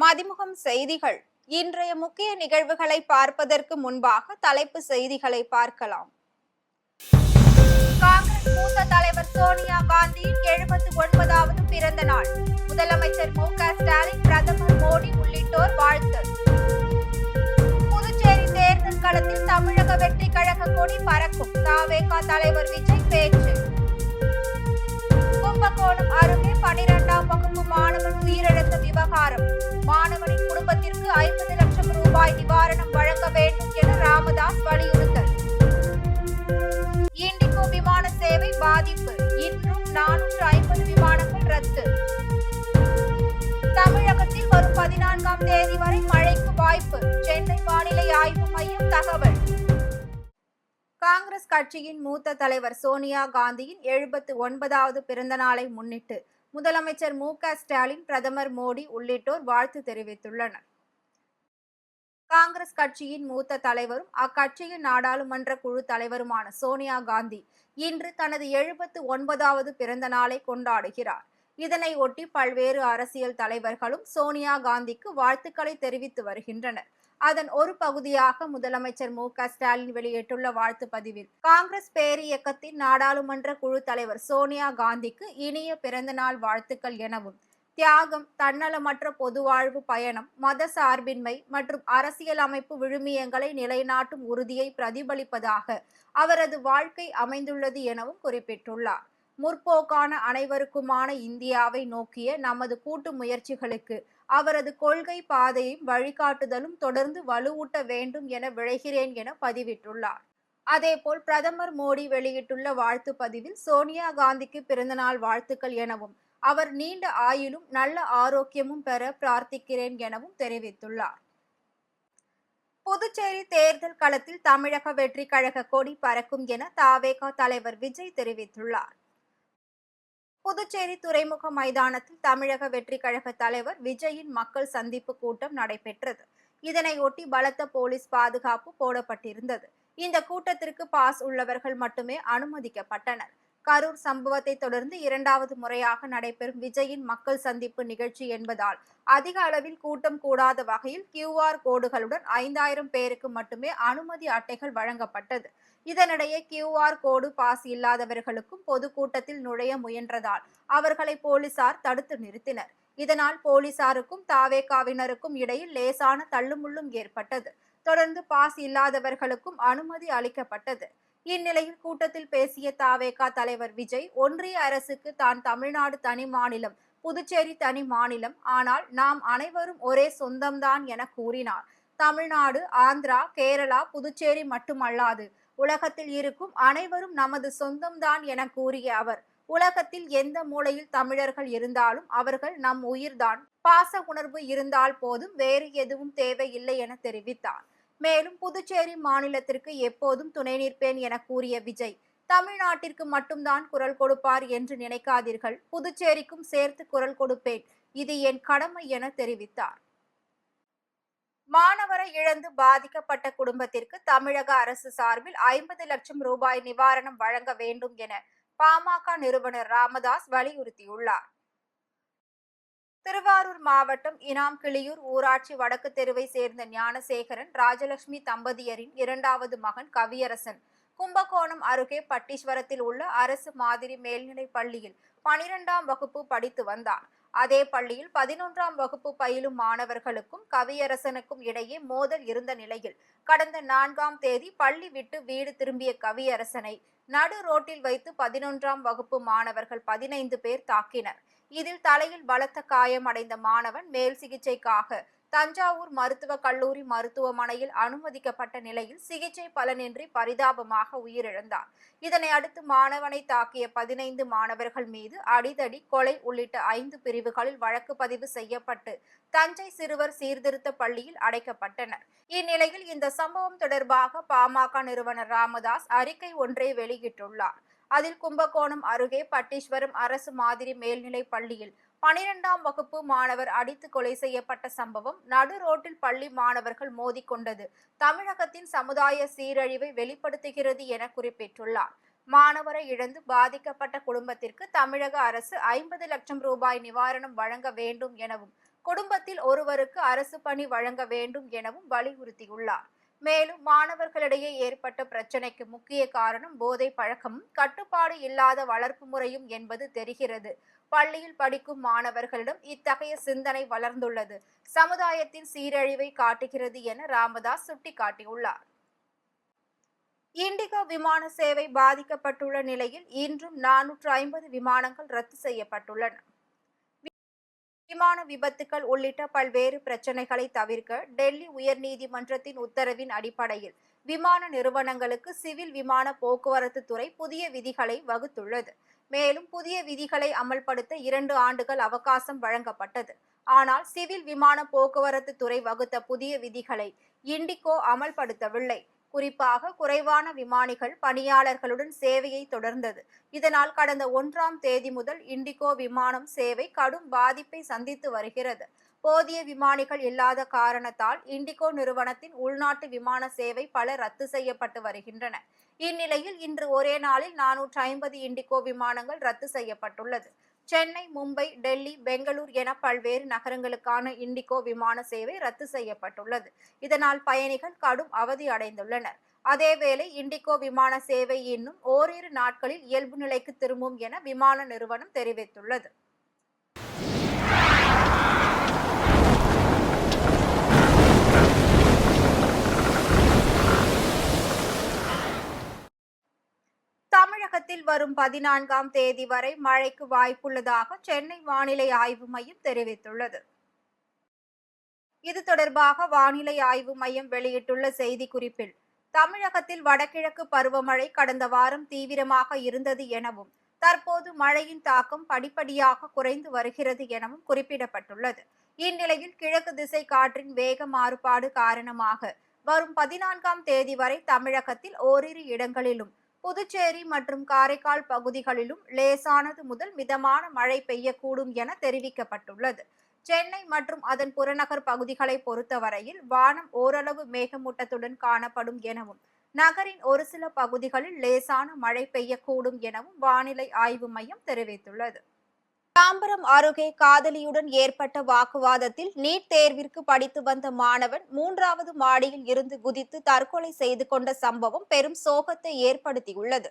மதிமுகம் செய்திகள். இன்றைய முக்கிய நிகழ்வுகளை பார்ப்பதற்கு முன்பாக தலைப்பு செய்திகளை பார்க்கலாம். காங்கிரஸ் மூத்த தலைவர் சோனியா காந்தியின் 79வது பிறந்த நாள். முதலமைச்சர் மு.க.ஸ்டாலின், பிரதமர் மோடி உள்ளிட்டோர் வாழ்த்து. புதுச்சேரி தேர்தல் களத்தில் தமிழக வெற்றி கழக கொடி பறக்கும். த.வே.க. தலைவர் விஜய் பேச்சு. கும்பகோணம் அருகே 12ஆம் வகுப்பு மாணவன் உயிரிழந்த விவகாரம். மாணவனின் குடும்பத்திற்கு 50 லட்சம் ரூபாய் நிவாரணம் வழங்க வேண்டும் என ராமதாஸ் வலியுறுத்தல். இண்டிகோ விமான சேவை பாதிப்பு. இன்றும் 450 விமானங்கள் ரத்து. தமிழகத்தில் வரும் 14ஆம் தேதி வரை மழைக்கு வாய்ப்பு. சென்னை வானிலை ஆய்வு மையம் தகவல். காங்கிரஸ் கட்சியின் மூத்த தலைவர் சோனியா காந்தியின் 79வது பிறந்த நாளை முன்னிட்டு முதலமைச்சர் மு.க.ஸ்டாலின், பிரதமர் மோடி உள்ளிட்டோர் வாழ்த்து தெரிவித்துள்ளனர். காங்கிரஸ் கட்சியின் மூத்த தலைவரும் அக்கட்சியின் நாடாளுமன்ற குழு தலைவருமான சோனியா காந்தி இன்று தனது 79வது பிறந்த நாளை கொண்டாடுகிறார். இதனை ஒட்டி பல்வேறு அரசியல் தலைவர்களும் சோனியா காந்திக்கு வாழ்த்துக்களை தெரிவித்து வருகின்றனர். அதன் ஒரு பகுதியாக முதலமைச்சர் மு.க.ஸ்டாலின் வெளியிட்டுள்ள வாழ்த்து பதிவில், காங்கிரஸ் பேரியக்கத்தின் நாடாளுமன்ற குழு தலைவர் சோனியா காந்திக்கு இனிய பிறந்தநாள் வாழ்த்துக்கள் எனவும், தியாகம், தன்னலமற்ற பொதுவாழ்வு பயணம், மத சார்பின்மை மற்றும் அரசியல் அமைப்பு விழுமியங்களை நிலைநாட்டும் உறுதியை பிரதிபலிப்பதாக அவரது வாழ்க்கை அமைந்துள்ளது எனவும் குறிப்பிட்டுள்ளார். முற்போக்கான அனைவருக்குமான இந்தியாவை நோக்கிய நமது கூட்டு முயற்சிகளுக்கு அவரது கொள்கை பாதையும் வழிகாட்டுதலும் தொடர்ந்து வலுவூட்ட வேண்டும் என விழைகிறேன் என பதிவிட்டுள்ளார். அதேபோல் பிரதமர் மோடி வெளியிட்டுள்ள வாழ்த்து பதிவில், சோனியா காந்திக்கு பிறந்தநாள் வாழ்த்துக்கள் எனவும், அவர் நீண்ட ஆயுளும் நல்ல ஆரோக்கியமும் பெற பிரார்த்திக்கிறேன் எனவும் தெரிவித்துள்ளார். புதுச்சேரி தேர்தல் களத்தில் தமிழக வெற்றி கழக கொடி பறக்கும் என த.வே.க. தலைவர் விஜய் தெரிவித்துள்ளார். புதுச்சேரி துறைமுக மைதானத்தில் தமிழக வெற்றி கழக தலைவர் விஜயின் மக்கள் சந்திப்பு கூட்டம் நடைபெற்றது. இதனையொட்டி பலத்த போலீஸ் பாதுகாப்பு போடப்பட்டிருந்தது. இந்த கூட்டத்திற்கு பாஸ் உள்ளவர்கள் மட்டுமே அனுமதிக்கப்பட்டனர். கரூர் சம்பவத்தை தொடர்ந்து 2வது முறையாக நடைபெறும் விஜயின் மக்கள் சந்திப்பு நிகழ்ச்சி என்பதால் அதிக அளவில் கூட்டம் கூடாத வகையில் QR கோடுகளுடன் 5000 பேருக்கு மட்டுமே அனுமதி அட்டைகள் வழங்கப்பட்டது. இதனிடையே QR கோடு பாஸ் இல்லாதவர்களுக்கும் பொதுக்கூட்டத்தில் நுழைய முயன்றதால் அவர்களை போலீசார் தடுத்து நிறுத்தினர். இதனால் போலீசாருக்கும் த.வே.க.வினருக்கும் இடையில் லேசான தள்ளுமுள்ளும் ஏற்பட்டது. தொடர்ந்து பாஸ் இல்லாதவர்களுக்கும் அனுமதி அளிக்கப்பட்டது. இந்நிலையில் கூட்டத்தில் பேசிய த.வே.க. தலைவர் விஜய், ஒன்றிய அரசுக்கு தான் தமிழ்நாடு தனி மாநிலம், புதுச்சேரி தனி மாநிலம், ஆனால் நாம் அனைவரும் ஒரே சொந்தம்தான் என கூறினார். தமிழ்நாடு, ஆந்திரா, கேரளா, புதுச்சேரி மட்டுமல்லாது உலகத்தில் இருக்கும் அனைவரும் நமது சொந்தம்தான் என கூறிய அவர், உலகத்தில் எந்த மூலையில் தமிழர்கள் இருந்தாலும் அவர்கள் நம் உயிர்தான், பாச உணர்வு இருந்தால் போதும், வேறு எதுவும் தேவையில்லை என தெரிவித்தார். மேலும் புதுச்சேரி மாநிலத்திற்கு எப்போதும் துணை நிற்பேன் என கூறிய விஜய், தமிழ்நாட்டிற்கு மட்டும்தான் குரல் கொடுப்பார் என்று நினைக்காதீர்கள், புதுச்சேரிக்கும் சேர்த்து குரல் கொடுப்பேன், இது என் கடமை என தெரிவித்தார். மாணவரை இழந்து பாதிக்கப்பட்ட குடும்பத்திற்கு தமிழக அரசு சார்பில் 50 லட்சம் ரூபாய் நிவாரணம் வழங்க வேண்டும் என பாமக நிறுவனர் ராமதாஸ் வலியுறுத்தியுள்ளார். திருவாரூர் மாவட்டம் இனாம்கிளியூர் ஊராட்சி வடக்கு தெருவை சேர்ந்த ஞானசேகரன், ராஜலட்சுமி தம்பதியரின் 2வது மகன் கவியரசன் கும்பகோணம் அருகே பட்டீஸ்வரத்தில் உள்ள அரசு மாதிரி மேல்நிலைப் பள்ளியில் 12ஆம் வகுப்பு படித்து வந்தார். அதே பள்ளியில் 11ஆம் வகுப்பு பயிலும் மாணவர்களுக்கும் கவியரசனுக்கும் இடையே மோதல் இருந்த நிலையில் கடந்த 4ஆம் தேதி பள்ளி விட்டு வீடு திரும்பிய கவியரசனை நடு ரோட்டில் வைத்து 11ஆம் வகுப்பு மாணவர்கள் 15 பேர் தாக்கினர். இதில் தலையில் பலத்த காயமடைந்த மாணவன் மேல் சிகிச்சைக்காக தஞ்சாவூர் மருத்துவக் கல்லூரி மருத்துவமனையில் அனுமதிக்கப்பட்ட நிலையில் சிகிச்சை பலனின்றி பரிதாபமாக உயிரிழந்தார். இதனை அடுத்து மாணவனை தாக்கிய 15 மாணவர்கள் மீது அடிதடி, கொலை உள்ளிட்ட 5 பிரிவுகளில் வழக்கு பதிவு செய்யப்பட்டு தஞ்சை சிறுவர் சீர்திருத்த பள்ளியில் அடைக்கப்பட்டனர். இந்நிலையில் இந்த சம்பவம் தொடர்பாக பாமக நிறுவனர் ராமதாஸ் அறிக்கை ஒன்றை வெளியிட்டுள்ளார். அதில் கும்பகோணம் அருகே பட்டீஸ்வரம் அரசு மாதிரி மேல்நிலைப் பள்ளியில் 12ஆம் வகுப்பு மாணவர் அடித்து கொலை செய்யப்பட்ட சம்பவம் நடு ரோட்டில் பள்ளி மாணவர்கள் மோதிக்கொண்டது தமிழகத்தின் சமுதாய சீரழிவை வெளிப்படுத்துகிறது என குறிப்பிட்டுள்ளார். மாணவரை இழந்து பாதிக்கப்பட்ட குடும்பத்திற்கு தமிழக அரசு 50 லட்சம் ரூபாய் நிவாரணம் வழங்க வேண்டும் எனவும், குடும்பத்தில் ஒருவருக்கு அரசு பணி வழங்க வேண்டும் எனவும் வலியுறுத்தியுள்ளார். மேலும் மாணவர்களிடையே ஏற்பட்ட பிரச்சினைக்கு முக்கிய காரணம் போதை பழக்கமும் கட்டுப்பாடு இல்லாத வளர்ப்பு முறையும் என்பது தெரிகிறது. பள்ளியில் படிக்கும் மாணவர்களிடம் இத்தகைய சிந்தனை வளர்ந்துள்ளது சமுதாயத்தின் சீரழிவை காட்டுகிறது என ராமதாஸ் சுட்டிக்காட்டியுள்ளார். இண்டிகோ விமான சேவை பாதிக்கப்பட்டுள்ள நிலையில் இன்றும் 450 விமானங்கள் ரத்து செய்யப்பட்டுள்ளன. விமான விபத்துகள் உள்ளிட்ட பல்வேறு பிரச்சினைகளை தவிர்க்க டெல்லி உயர்நீதிமன்றத்தின் உத்தரவின் அடிப்படையில் விமான நிறுவனங்களுக்கு சிவில் விமான போக்குவரத்து துறை புதிய விதிகளை வகுத்துள்ளது. மேலும் புதிய விதிகளை அமல்படுத்த 2 ஆண்டுகள் அவகாசம் வழங்கப்பட்டது. ஆனால் சிவில் விமான போக்குவரத்து துறை வகுத்த புதிய விதிகளை இண்டிகோ அமல்படுத்தவில்லை. குறிப்பாக குறைவான விமானிகள் பணியாளர்களுடன் சேவையை தொடர்ந்தது. இதனால் கடந்த 1ஆம் தேதி முதல் இண்டிகோ விமானம் சேவை கடும் பாதிப்பை சந்தித்து வருகிறது. போதிய விமானிகள் இல்லாத காரணத்தால் இண்டிகோ நிறுவனத்தின் உள்நாட்டு விமான சேவை பல ரத்து செய்யப்பட்டு வருகின்றன. இந்நிலையில் இன்று ஒரே நாளில் 450 இண்டிகோ விமானங்கள் ரத்து செய்யப்பட்டுள்ளது. சென்னை, மும்பை, டெல்லி, பெங்களூர் என பல்வேறு நகரங்களுக்கான இண்டிகோ விமான சேவை ரத்து செய்யப்பட்டுள்ளது. இதனால் பயணிகள் கடும் அவதி அடைந்துள்ளனர். அதேவேளை இண்டிகோ விமான சேவை இன்னும் ஓரிரு நாட்களில் இயல்பு நிலைக்கு திரும்பும் என விமான நிறுவனம் தெரிவித்துள்ளது. தமிழகத்தில் வரும் 14ஆம் தேதி வரை மழைக்கு வாய்ப்புள்ளதாக சென்னை வானிலை ஆய்வு மையம் தெரிவித்துள்ளது. இது தொடர்பாக வானிலை ஆய்வு மையம் வெளியிட்டுள்ள செய்திக்குறிப்பில், தமிழகத்தில் வடகிழக்கு பருவமழை கடந்த வாரம் தீவிரமாக இருந்தது எனவும், தற்போது மழையின் தாக்கம் படிப்படியாக குறைந்து வருகிறது எனவும் குறிப்பிடப்பட்டுள்ளது. இந்நிலையில் கிழக்கு திசை காற்றின் வேக மாறுபாடு காரணமாக வரும் 14ஆம் தேதி வரை தமிழகத்தில் ஓரிரு இடங்களிலும், புதுச்சேரி மற்றும் காரைக்கால் பகுதிகளிலும் லேசானது முதல் மிதமான மழை பெய்யக்கூடும் என தெரிவிக்கப்பட்டுள்ளது. சென்னை மற்றும் அதன் புறநகர் பகுதிகளை பொறுத்தவரையில் வானம் ஓரளவு மேகமூட்டத்துடன் காணப்படும் எனவும், நகரின் ஒரு சில பகுதிகளில் லேசான மழை பெய்யக்கூடும் எனவும் வானிலை ஆய்வு மையம் தெரிவித்துள்ளது. தாம்பரம் அருகே காதலியுடன் ஏற்பட்ட வாக்குவாதத்தில் நீட் தேர்விற்கு படித்து வந்த மாணவன் 3வது மாடியில் இருந்து குதித்து தற்கொலை செய்து கொண்ட சம்பவம் பெரும் சோகத்தை ஏற்படுத்தியுள்ளது.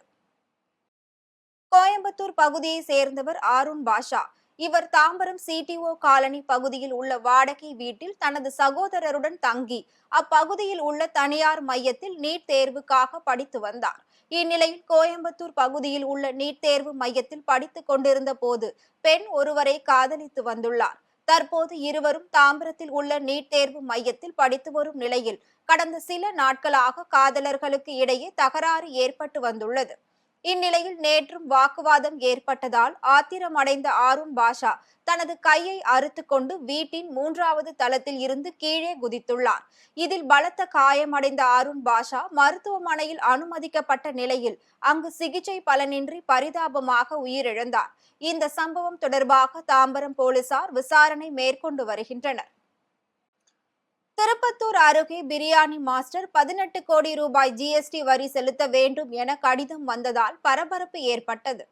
கோயம்புத்தூர் பகுதியை சேர்ந்தவர் ஆருண் பாஷா. இவர் தாம்பரம் சிடிஓ காலனி பகுதியில் உள்ள வாடகை வீட்டில் தனது சகோதரருடன் தங்கி அப்பகுதியில் உள்ள தனியார் மையத்தில் நீட் தேர்வுக்காக படித்து வந்தார். இந்நிலையில் கோயம்புத்தூர் பகுதியில் உள்ள நீட் தேர்வு மையத்தில் படித்துக் கொண்டிருந்த போது பெண் ஒருவரை காதலித்து வந்துள்ளார். தற்போது இருவரும் தாம்பரத்தில் உள்ள நீட் தேர்வு மையத்தில் படித்து வரும் நிலையில் கடந்த சில நாட்களாக காதலர்களுக்கு இடையே தகராறு ஏற்பட்டு வந்துள்ளது. இந்நிலையில் நேற்றும் வாக்குவாதம் ஏற்பட்டதால் ஆத்திரமடைந்த ஆருண் பாஷா தனது கையை அறுத்து கொண்டு வீட்டின் 3வது தளத்தில் இருந்து கீழே குதித்துள்ளார். இதில் பலத்த காயமடைந்த ஆருண் பாஷா மருத்துவமனையில் அனுமதிக்கப்பட்ட நிலையில் அங்கு சிகிச்சை பலனின்றி பரிதாபமாக உயிரிழந்தார். இந்த சம்பவம் தொடர்பாக தாம்பரம் போலீசார் விசாரணை மேற்கொண்டு வருகின்றனர். திருப்பத்தூர் அருகே பிரியாணி மாஸ்டர் 18 கோடி ரூபாய் ஜிஎஸ்டி வரி செலுத்த வேண்டும் என கடிதம் வந்ததால் பரபரப்பு ஏற்பட்டது.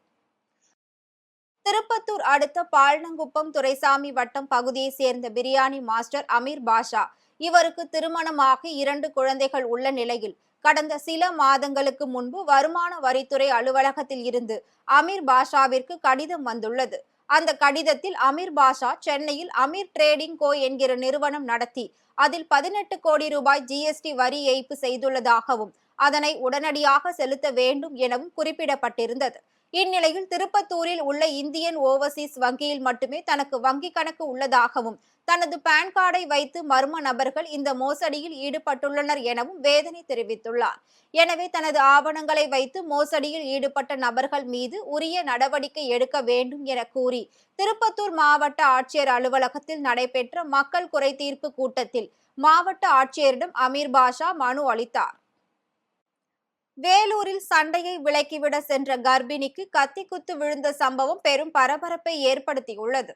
திருப்பத்தூர் அடுத்த பால்னங்குப்பம் துரைசாமி வட்டம் பகுதியை சேர்ந்த பிரியாணி மாஸ்டர் அமீர் பாஷா. இவருக்கு திருமணமாகி 2 குழந்தைகள் உள்ள நிலையில் கடந்த சில மாதங்களுக்கு முன்பு வருமான வரித்துறை அலுவலகத்தில் இருந்து அமீர் பாஷாவிற்கு கடிதம் வந்துள்ளது. அந்த கடிதத்தில் அமீர் பாஷா சென்னையில் அமீர் டிரேடிங் கோ என்கிற நிறுவனம் நடத்தி அதில் 18 கோடி ரூபாய் ஜிஎஸ்டி வரி ஏய்ப்பு செய்துள்ளதாகவும், அதனை உடனடியாக செலுத்த வேண்டும் எனவும் குறிப்பிடப்பட்டிருந்தது. இந்நிலையில் திருப்பத்தூரில் உள்ள இந்தியன் ஓவர்சீஸ் வங்கியில் மட்டுமே தனக்கு வங்கி கணக்கு உள்ளதாகவும், தனது பான் கார்டை வைத்து மர்ம நபர்கள் இந்த மோசடியில் ஈடுபட்டுள்ளனர் எனவும் வேதனை தெரிவித்துள்ளார். எனவே தனது ஆவணங்களை வைத்து மோசடியில் ஈடுபட்ட நபர்கள் மீது உரிய நடவடிக்கை எடுக்க வேண்டும் என கூறி திருப்பத்தூர் மாவட்ட ஆட்சியர் அலுவலகத்தில் நடைபெற்ற மக்கள் குறை தீர்ப்பு கூட்டத்தில் மாவட்ட ஆட்சியரிடம் அமீர் பாஷா மனு அளித்தார். வேலூரில் சண்டையை விலக்கிவிட சென்ற கர்ப்பிணிக்கு கத்தி குத்து விழுந்த சம்பவம் பெரும் பரபரப்பை ஏற்படுத்தியுள்ளது.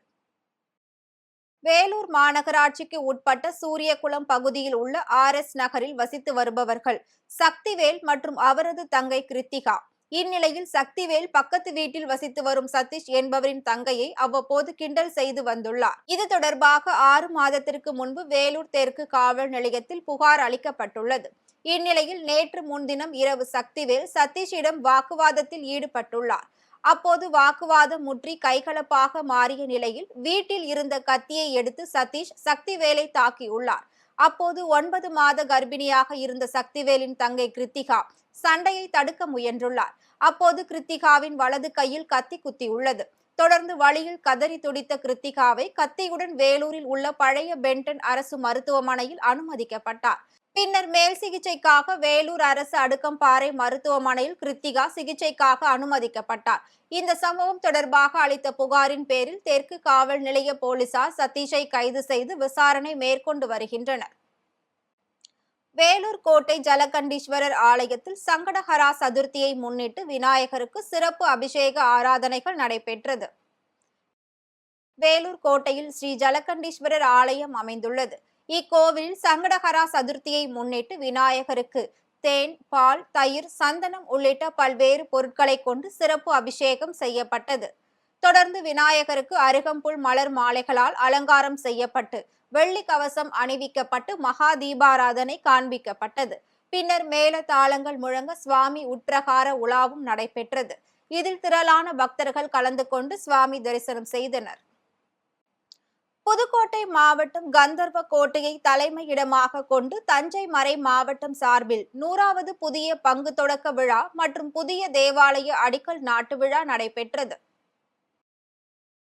வேலூர் மாநகராட்சிக்கு உட்பட்ட சூரியகுளம் பகுதியில் உள்ள RS நகரில் வசித்து வருபவர்கள் சக்திவேல் மற்றும் அவரது தங்கை கிருத்திகா. இந்நிலையில் சக்திவேல் பக்கத்து வீட்டில் வசித்து வரும் சதீஷ் என்பவரின் தங்கையை அவ்வப்போது கிண்டல் செய்து வந்துள்ளார். இது தொடர்பாக 6 மாதத்திற்கு முன்பு வேலூர் தெற்கு காவல் நிலையத்தில் புகார் அளிக்கப்பட்டுள்ளது. இந்நிலையில் நேற்று முன்தினம் இரவு சக்திவேல் சதீஷிடம் வாக்குவாதத்தில் ஈடுபட்டுள்ளார். அப்போது வாக்குவாதம் முற்றி கைகலப்பாக மாறிய நிலையில் வீட்டில் இருந்த கத்தியை எடுத்து சதீஷ் சக்திவேலை தாக்கியுள்ளார். அப்போது 9 மாத கர்ப்பிணியாக இருந்த சக்திவேலின் தங்கை கிருத்திகா சண்டையை தடுக்க முயன்றுள்ளார். அப்போது கிருத்திகாவின் வலது கையில் கத்தி குத்தியுள்ளது. தொடர்ந்து வலியில் கதறி துடித்த கிருத்திகாவை கத்தியுடன் வேலூரில் உள்ள பழைய பென்டன் அரசு மருத்துவமனையில் அனுமதிக்கப்பட்டார். பின்னர் மேல் சிகிச்சைக்காக வேலூர் அரசு அடுக்கம்பாறை மருத்துவமனையில் கிருத்திகா சிகிச்சைக்காக அனுமதிக்கப்பட்டார். இந்த சம்பவம் தொடர்பாக அளித்த புகாரின் பேரில் தெற்கு காவல் நிலைய போலீசார் சதீஷை கைது செய்து விசாரணை மேற்கொண்டு வருகின்றனர். வேலூர் கோட்டை ஜலகண்டீஸ்வரர் ஆலயத்தில் சங்கடஹரா சதுர்த்தியை முன்னிட்டு விநாயகருக்கு சிறப்பு அபிஷேக ஆராதனைகள் நடைபெற்றது. வேலூர் கோட்டையில் ஸ்ரீ ஜலகண்டீஸ்வரர் ஆலயம் அமைந்துள்ளது. இக்கோவிலில் சங்கடஹரா சதுர்த்தியை முன்னிட்டு விநாயகருக்கு தேன், பால், தயிர், சந்தனம் உள்ளிட்ட பல்வேறு பொருட்களை கொண்டு சிறப்பு அபிஷேகம் செய்யப்பட்டது. தொடர்ந்து விநாயகருக்கு அருகம்புல் மலர் மாலைகளால் அலங்காரம் செய்யப்பட்டு வெள்ளி கவசம் அணிவிக்கப்பட்டு மகா தீபாராதனை காண்பிக்கப்பட்டது. பின்னர் மேல தாளங்கள் முழங்க சுவாமி உட்பிரகார உலாவும் நடைபெற்றது. இதில் திரளான பக்தர்கள் கலந்து கொண்டு சுவாமி தரிசனம் செய்தனர். புதுக்கோட்டை மாவட்டம் கந்தர்வ கோட்டையை தலைமையிடமாக கொண்டு தஞ்சை மறை மாவட்டம் சார்பில் 100வது புதிய பங்கு தொடக்க விழா மற்றும் புதிய தேவாலய அடிக்கல் நாட்டு விழா நடைபெற்றது.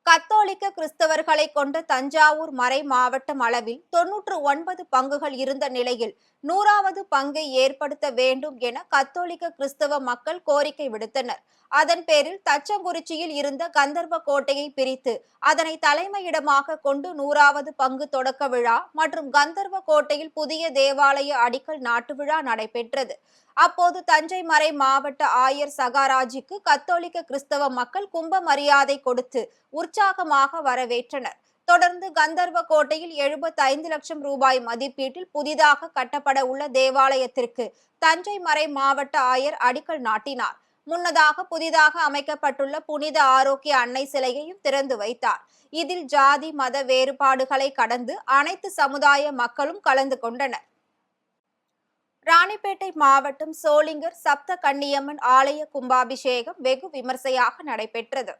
கத்தோலிக்க கிறிஸ்தவர்களை கொண்ட தஞ்சாவூர் மறை மாவட்டம் அளவில் 99 பங்குகள் இருந்த நிலையில் 100வது பங்கை ஏற்படுத்த வேண்டும் என கத்தோலிக்க கிறிஸ்தவ மக்கள் கோரிக்கை விடுத்தனர். அதன் பேரில் தச்சங்குறிச்சியில் இருந்த கந்தர்வ கோட்டையை பிரித்து அதனை தலைமையிடமாக கொண்டு 100வது பங்கு தொடக்க விழா மற்றும் கந்தர்வ கோட்டையில் புதிய தேவாலய அடிக்கல் நாட்டு விழா நடைபெற்றது. அப்போது தஞ்சை மறை மாவட்ட ஆயர் சகாராஜிக்கு கத்தோலிக்க கிறிஸ்தவ மக்கள் கும்ப மரியாதை கொடுத்து உற்சாகமாக வரவேற்றனர். தொடர்ந்து கந்தர்வ கோட்டையில் 75 லட்சம் ரூபாய் மதிப்பீட்டில் புதிதாக கட்டப்பட உள்ள தேவாலயத்திற்கு தஞ்சை மறை மாவட்ட ஆயர் அடிக்கல் நாட்டினார். முன்னதாக புதிதாக அமைக்கப்பட்டுள்ள புனித ஆரோக்கிய அன்னை சிலையையும் திறந்து வைத்தார். இதில் ஜாதி மத வேறுபாடுகளை கடந்து அனைத்து சமுதாய மக்களும் கலந்து கொண்டனர். ராணிப்பேட்டை மாவட்டம் சோளிங்கர் சப்த கன்னியம்மன் ஆலய கும்பாபிஷேகம் வெகு விமர்சையாக நடைபெற்றது.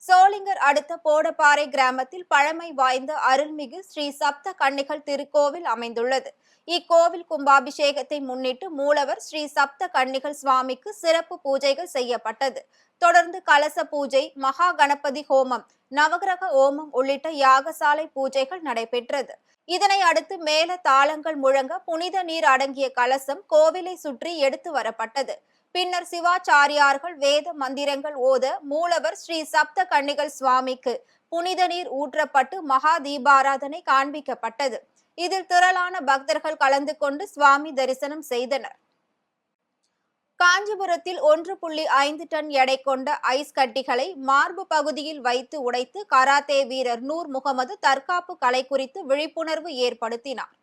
சோளிங்கர் அடுத்த போடப்பாறை கிராமத்தில் பழமை வாய்ந்த அருள்மிகு ஸ்ரீ சப்த கன்னிகள் திருக்கோவில் அமைந்துள்ளது. இக்கோவில் கும்பாபிஷேகத்தை முன்னிட்டு மூலவர் ஸ்ரீ சப்த கன்னிகள் சுவாமிக்கு சிறப்பு பூஜைகள் செய்யப்பட்டது. தொடர்ந்து கலச பூஜை, மகா கணபதி ஹோமம், நவகிரக ஹோமம் உள்ளிட்ட யாகசாலை பூஜைகள் நடைபெற்றது. இதனை அடுத்து மேல தாளங்கள் முழங்க புனித நீர் அடங்கிய கலசம் கோவிலை சுற்றி எடுத்து வரப்பட்டது. பின்னர் சிவாச்சாரியார்கள் வேத மந்திரங்கள் ஓத மூலவர் ஸ்ரீ சப்த கன்னிகள் சுவாமிக்கு புனித நீர் ஊற்றப்பட்டு மகா தீபாராதனை காண்பிக்கப்பட்டது. இதில் திரளான பக்தர்கள் கலந்து கொண்டு சுவாமி தரிசனம் செய்தனர். காஞ்சிபுரத்தில் 1.5 டன் எடை கொண்ட ஐஸ் கட்டிகளை மார்பு பகுதியில் வைத்து உடைத்து கராத்தே வீரர் நூர் முகமது தற்காப்பு கலை குறித்து விழிப்புணர்வு ஏற்படுத்தினார்.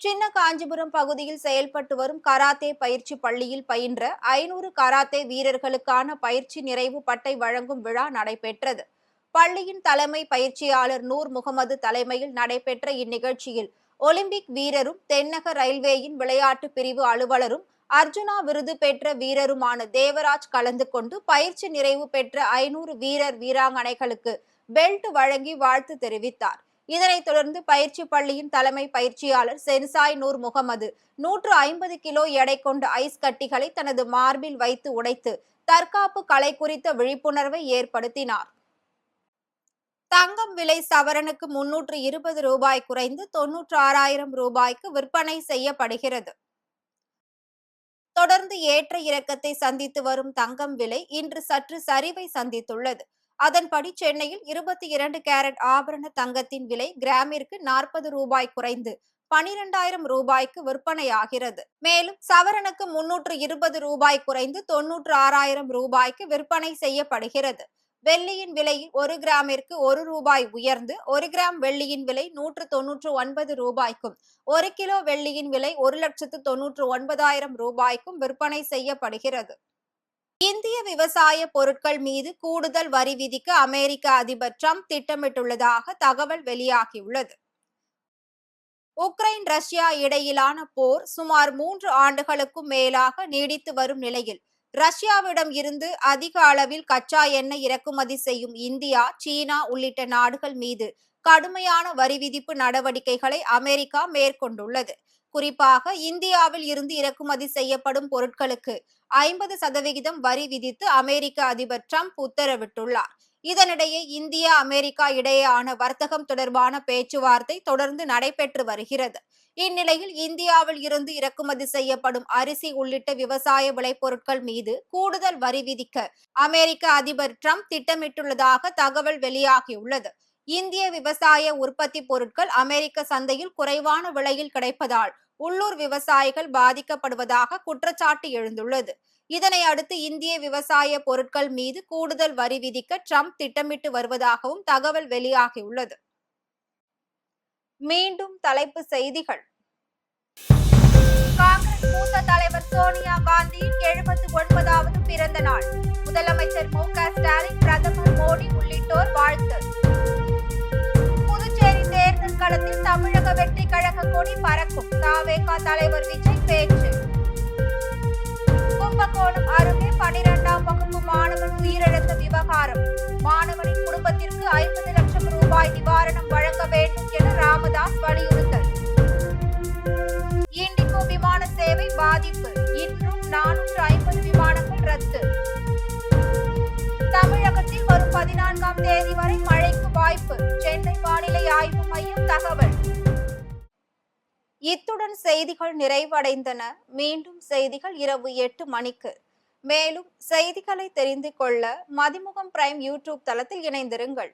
சின்ன காஞ்சிபுரம் பகுதியில் செயல்பட்டு வரும் கராத்தே பயிற்சி பள்ளியில் பயின்ற 500 கராத்தே வீரர்களுக்கான பயிற்சி நிறைவு பட்டை வழங்கும் விழா நடைபெற்றது. பள்ளியின் தலைமை பயிற்சியாளர் நூர் முகமது தலைமையில் நடைபெற்ற இந்நிகழ்ச்சியில் ஒலிம்பிக் வீரரும் தென்னக ரயில்வேயின் விளையாட்டு பிரிவு அலுவலரும் அர்ஜுனா விருது பெற்ற வீரருமான தேவராஜ் கலந்து கொண்டு பயிற்சி நிறைவு பெற்ற 500 வீரர் வீராங்கனைகளுக்கு பெல்ட் வழங்கி வாழ்த்து தெரிவித்தார். இதனைத் தொடர்ந்து பயிற்சி பள்ளியின் தலைமை பயிற்சியாளர் சென்சாய் நூர் முகமது 150 கிலோ எடை கொண்ட ஐஸ் கட்டிகளை தனது மார்பில் வைத்து உடைத்து தற்காப்பு கலை குறித்த விழிப்புணர்வை ஏற்படுத்தினார். தங்கம் விலை சவரனுக்கு 320 ரூபாய் குறைந்து 96,000 ரூபாய்க்கு விற்பனை செய்யப்படுகிறது. தொடர்ந்து ஏற்ற இறக்கத்தை சந்தித்து வரும் தங்கம் விலை இன்று சற்று சரிவை சந்தித்துள்ளது. அதன்படி சென்னையில் 22 கேரட் ஆபரண தங்கத்தின் விலை கிராமிற்கு 40 ரூபாய் குறைந்து 12,000 ரூபாய்க்கு விற்பனையாகிறது. மேலும் சவரனுக்கு 320 ரூபாய் குறைந்து 96,000 ரூபாய்க்கு விற்பனை செய்யப்படுகிறது. வெள்ளியின் விலை 1 கிராமிற்கு ₹1 உயர்ந்து 1 கிராம் வெள்ளியின் விலை ₹199க்கும் 1 கிலோ வெள்ளியின் விலை ₹1,99,000க்கும் விற்பனை செய்யப்படுகிறது. இந்திய விவசாய பொருட்கள் மீது கூடுதல் வரி விதிக்க அமெரிக்க அதிபர் டிரம்ப் திட்டமிட்டுள்ளதாக தகவல் வெளியாகியுள்ளது. உக்ரைன் ரஷ்யா இடையிலான போர் சுமார் 3 ஆண்டுகளுக்கும் மேலாக நீடித்து வரும் நிலையில் ரஷ்யாவிடம் இருந்து அதிக அளவில் கச்சா எண்ணெய் இறக்குமதி செய்யும் இந்தியா, சீனா உள்ளிட்ட நாடுகள் மீது கடுமையான வரி விதிப்பு நடவடிக்கைகளை அமெரிக்கா மேற்கொண்டுள்ளது. குறிப்பாக இந்தியாவில் இருந்து இறக்குமதி செய்யப்படும் பொருட்களுக்கு 50% வரி விதித்து அமெரிக்க அதிபர் டிரம்ப் உத்தரவிட்டுள்ளார். இதனிடையே இந்தியா, அமெரிக்கா இடையேயான வர்த்தகம் தொடர்பான பேச்சுவார்த்தை தொடர்ந்து நடைபெற்று வருகிறது. இந்நிலையில் இந்தியாவில் இருந்து இறக்குமதி செய்யப்படும் அரிசி உள்ளிட்ட விவசாய விளைபொருட்கள் மீது கூடுதல் வரி விதிக்க அமெரிக்க அதிபர் டிரம்ப் திட்டமிட்டுள்ளதாக தகவல் வெளியாகியுள்ளது. இந்திய விவசாய உற்பத்தி பொருட்கள் அமெரிக்க சந்தையில் குறைவான விலையில் கிடைப்பதால் உள்ளூர் விவசாயிகள் பாதிக்கப்படுவதாக குற்றச்சாட்டு எழுந்துள்ளது. இதனை அடுத்து இந்திய விவசாய பொருட்கள் மீது கூடுதல் வரி விதிக்க டிரம்ப் திட்டமிட்டு வருவதாகவும் தகவல் வெளியாகியுள்ளது. மீண்டும் தலைப்புச் செய்திகள். காங்கிரஸ் மூத்த தலைவர் சோனியா காந்தியின் 79வது பிறந்த நாள். முதலமைச்சர் மு.க. ஸ்டாலின், பிரதமர் மோடி உள்ளிட்டோர் வாழ்த்து. புதுச்சேரி தேர்தல் களத்தில் தமிழக வெற்றி கழக கொடி பறக்கும். த.வே.க. தலைவர் விஜய் பேச்சு. கும்பகோணம் அருகே 12ஆம் வகுப்பு மாணவன் உயிரிழந்த விவகாரம். மாணவனின் குடும்பத்திற்கு 50 லட்சம் ரூபாய் நிவாரணம் வழங்க வேண்டும் என ராமதாஸ் வலியுறுத்தல். இண்டிகோ விமான சேவை பாதிப்பு. இன்றும் 450 விமானங்கள் ரத்து. தமிழகத்தில் வரும் 14ஆம் தேதி வரை மழைக்கு வாய்ப்பு. சென்னை வானிலை ஆய்வு மையம் தகவல். இத்துடன் செய்திகள் நிறைவடைந்தன. மீண்டும் செய்திகள் இரவு 8 மணிக்கு. மேலும் செய்திகளை தெரிந்து கொள்ள மதிமுகம் பிரைம் யூடியூப் தளத்தில் இணைந்திருங்கள்.